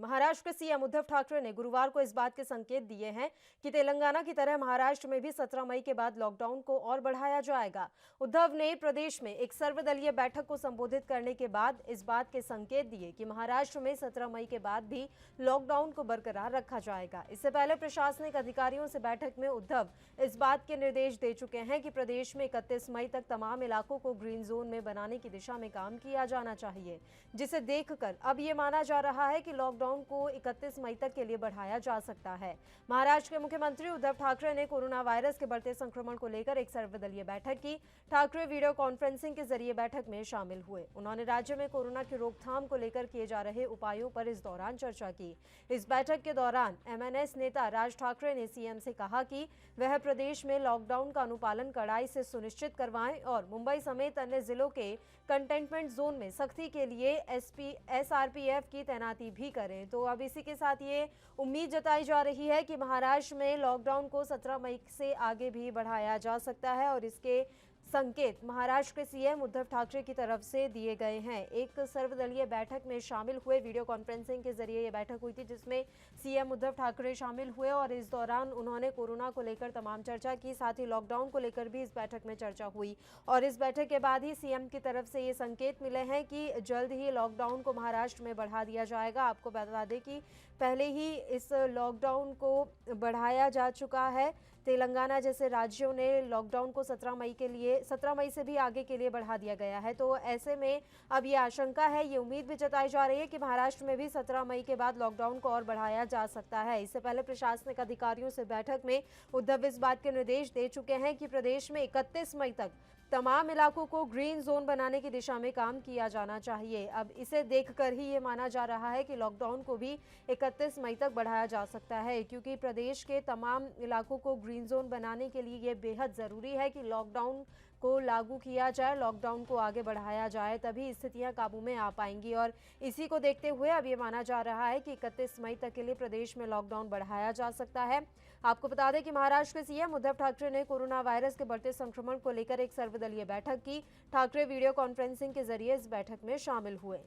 महाराष्ट्र के सीएम उद्धव ठाकरे ने गुरुवार को इस बात के संकेत दिए हैं कि तेलंगाना की तरह महाराष्ट्र में भी 17 मई के बाद लॉकडाउन को और बढ़ाया जाएगा। उद्धव ने प्रदेश में एक सर्वदलीय बैठक को संबोधित करने के बाद इस बात के संकेत दिए कि महाराष्ट्र में 17 मई के बाद भी लॉकडाउन को बरकरार रखा जाएगा। इससे पहले प्रशासनिक अधिकारियों से बैठक में उद्धव इस बात के निर्देश दे चुके हैं कि प्रदेश में 31 मई तक तमाम इलाकों को ग्रीन जोन में बनाने की दिशा में काम किया जाना चाहिए, जिसे देखकर अब ये माना जा रहा है कि लॉकडाउन को 31 मई तक के लिए बढ़ाया जा सकता है। महाराष्ट्र के मुख्यमंत्री उद्धव ठाकरे ने कोरोना वायरस के बढ़ते संक्रमण को लेकर एक सर्वदलीय बैठक की। ठाकरे वीडियो कॉन्फ्रेंसिंग के जरिए बैठक में शामिल हुए। उन्होंने राज्य में कोरोना की रोकथाम को लेकर किए जा रहे उपायों पर इस दौरान चर्चा की। इस बैठक के दौरान एमएनएस नेता राज ठाकरे ने सीएम से कहा कि वह प्रदेश में लॉकडाउन का अनुपालन कड़ाई से सुनिश्चित करवाएं और मुंबई समेत अन्य जिलों के कंटेनमेंट जोन में सख्ती के लिए एसआरपीएफ की तैनाती भी करें। तो अब इसी के साथ ये उम्मीद जताई जा रही है कि महाराष्ट्र में लॉकडाउन को 17 मई से आगे भी बढ़ाया जा सकता है और इसके संकेत महाराष्ट्र के सीएम उद्धव ठाकरे की तरफ से दिए गए हैं। एक सर्वदलीय बैठक में शामिल हुए, वीडियो कॉन्फ्रेंसिंग के जरिए ये बैठक हुई थी जिसमें सीएम उद्धव ठाकरे शामिल हुए और इस दौरान उन्होंने कोरोना को लेकर तमाम चर्चा की। साथ ही लॉकडाउन को लेकर भी इस बैठक में चर्चा हुई और इस बैठक के बाद ही सीएम की तरफ से ये संकेत मिले हैं कि जल्द ही लॉकडाउन को महाराष्ट्र में बढ़ा दिया जाएगा। आपको बता दें कि पहले ही इस लॉकडाउन को बढ़ाया जा चुका है। तेलंगाना जैसे राज्यों ने लॉकडाउन को 17 मई से भी आगे के लिए बढ़ा दिया गया है। तो ऐसे में अब ये आशंका है, ये उम्मीद भी जताई जा रही है कि महाराष्ट्र में भी 17 मई के बाद लॉकडाउन को और बढ़ाया जा सकता है। इससे पहले प्रशासनिक अधिकारियों से बैठक में उद्धव इस बात के निर्देश दे चुके हैं कि प्रदेश में 31 मई तक तमाम इलाकों को ग्रीन जोन बनाने की दिशा में काम किया जाना चाहिए। अब इसे देखकर ही ये माना जा रहा है कि लॉकडाउन को भी 31 मई तक बढ़ाया जा सकता है, क्योंकि प्रदेश के तमाम इलाकों को ग्रीन जोन बनाने के लिए ये बेहद ज़रूरी है कि लॉकडाउन को लागू किया जाए, लॉकडाउन को आगे बढ़ाया जाए, तभी स्थितियां काबू में आ पाएंगी। और इसी को देखते हुए अब ये माना जा रहा है कि 31 मई तक के लिए प्रदेश में लॉकडाउन बढ़ाया जा सकता है। आपको बता दें कि महाराष्ट्र के सीएम उद्धव ठाकरे ने कोरोना वायरस के बढ़ते संक्रमण को लेकर एक सर्वदलीय बैठक की। ठाकरे वीडियो कॉन्फ्रेंसिंग के जरिए इस बैठक में शामिल हुए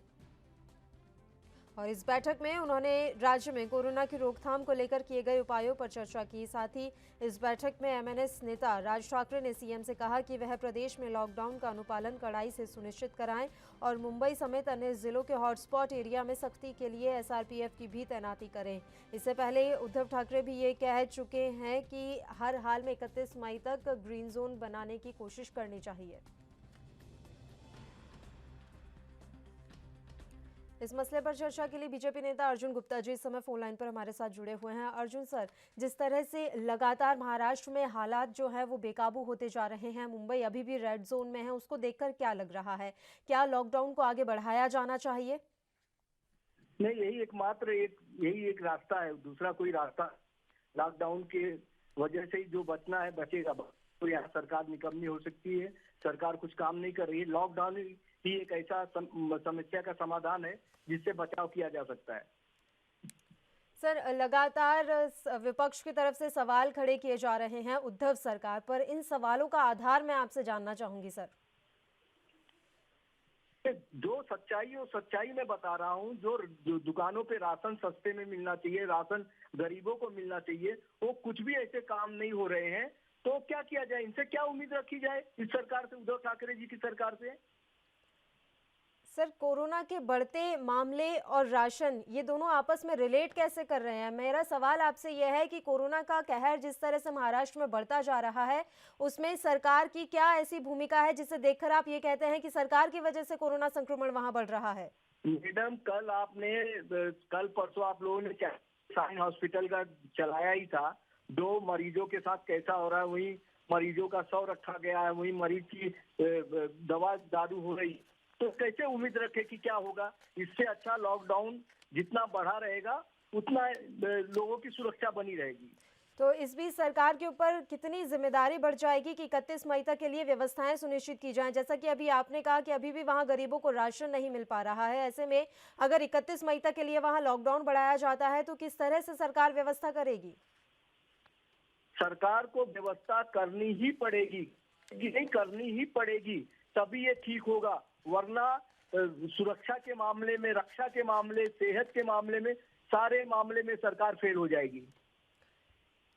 और इस बैठक में उन्होंने राज्य में कोरोना की रोकथाम को लेकर किए गए उपायों पर चर्चा की। साथ ही इस बैठक में एमएनएस नेता राज ठाकरे ने सीएम से कहा कि वह प्रदेश में लॉकडाउन का अनुपालन कड़ाई से सुनिश्चित कराएं और मुंबई समेत अन्य जिलों के हॉटस्पॉट एरिया में सख्ती के लिए एसआरपीएफ की भी तैनाती करें। इससे पहले उद्धव ठाकरे भी ये कह चुके हैं कि हर हाल में 31 मई तक ग्रीन जोन बनाने की कोशिश करनी चाहिए। इस मसले पर चर्चा के लिए बीजेपी नेता अर्जुन गुप्ता जी इस समय फोन लाइन पर हमारे साथ जुड़े हुए हैं। अर्जुन सर, जिस तरह से लगातार महाराष्ट्र में हालात जो है वो बेकाबू होते जा रहे हैं, मुंबई अभी भी रेड जोन में है, उसको देखकर क्या लग रहा है? क्या लॉकडाउन को आगे बढ़ाया जाना चाहिए? नहीं, यही एक रास्ता है, दूसरा कोई रास्ता लॉकडाउन के वजह से ही जो बचना है बचेगा। तो यहाँ सरकार निकम्मी हो सकती है, सरकार कुछ काम नहीं कर रही है। लॉकडाउन ही एक ऐसा समस्या का समाधान है जिससे बचाव किया जा सकता है। सर, लगातार विपक्ष की तरफ से सवाल खड़े किए जा रहे हैं उद्धव सरकार पर, इन सवालों का आधार मैं आपसे जानना चाहूंगी सर। जो सच्चाई मैं बता रहा हूँ, जो दुकानों पे राशन सस्ते में मिलना चाहिए, राशन गरीबों को मिलना चाहिए, वो कुछ भी ऐसे काम नहीं हो रहे हैं। तो क्या किया जाए, इनसे क्या उम्मीद रखी जाए इस सरकार से, उद्धव ठाकरे जी की सरकार से? सर, कोरोना के बढ़ते मामले और राशन, ये दोनों आपस में रिलेट कैसे कर रहे हैं? मेरा सवाल आपसे यह है कि कोरोना का कहर जिस तरह से महाराष्ट्र में बढ़ता जा रहा है, उसमें सरकार की क्या ऐसी भूमिका है जिसे देखकर आप ये कहते हैं कि सरकार की वजह से कोरोना संक्रमण वहां बढ़ रहा है? मैडम, कल परसों आप लोगों ने साइन हॉस्पिटल का चलाया ही था। 2 मरीजों के साथ कैसा हो रहा है, वही मरीजों का 100 रखा गया है, वही मरीज की दवा दारू हो रही। तो कैसे उम्मीद रखे कि क्या होगा? इससे अच्छा लॉकडाउन जितना बढ़ा रहेगा उतना लोगों की सुरक्षा बनी रहेगी। तो इस बीच सरकार के ऊपर कितनी जिम्मेदारी बढ़ जाएगी कि 31 मई तक के लिए व्यवस्थाएं सुनिश्चित की जाएं? जैसा कि अभी आपने कहा कि अभी भी वहां गरीबों को राशन नहीं मिल पा रहा है, ऐसे में अगर 31 मई तक के लिए वहां लॉकडाउन बढ़ाया जाता है तो किस तरह से सरकार व्यवस्था करेगी? सरकार को व्यवस्था करनी ही पड़ेगी, नहीं करनी ही पड़ेगी, तभी ये ठीक होगा। वरना सुरक्षा के मामले में, रक्षा के मामले, सेहत के मामले में सारे मामले में सरकार फेल हो जाएगी।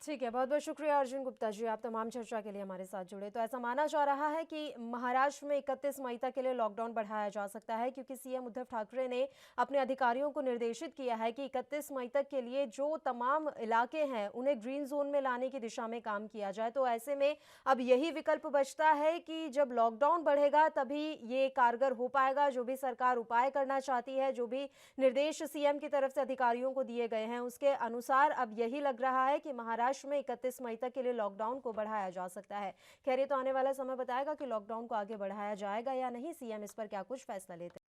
ठीक है, बहुत बहुत शुक्रिया अर्जुन गुप्ता जी, आप तमाम चर्चा के लिए हमारे साथ जुड़े। तो ऐसा माना जा रहा है कि महाराष्ट्र में 31 मई तक के लिए लॉकडाउन बढ़ाया जा सकता है, क्योंकि सीएम उद्धव ठाकरे ने अपने अधिकारियों को निर्देशित किया है कि 31 मई तक के लिए जो तमाम इलाके हैं उन्हें ग्रीन जोन में लाने की दिशा में काम किया जाए। तो ऐसे में अब यही विकल्प बचता है कि जब लॉकडाउन बढ़ेगा तभी ये कारगर हो पाएगा। जो भी सरकार उपाय करना चाहती है, जो भी निर्देश सीएम की तरफ से अधिकारियों को दिए गए हैं, उसके अनुसार अब यही लग रहा है कि महाराष्ट्र में 31 मई तक के लिए लॉकडाउन को बढ़ाया जा सकता है। खैर, ये तो आने वाला समय बताएगा कि लॉकडाउन को आगे बढ़ाया जाएगा या नहीं, सीएम इस पर क्या कुछ फैसला लेते हैं।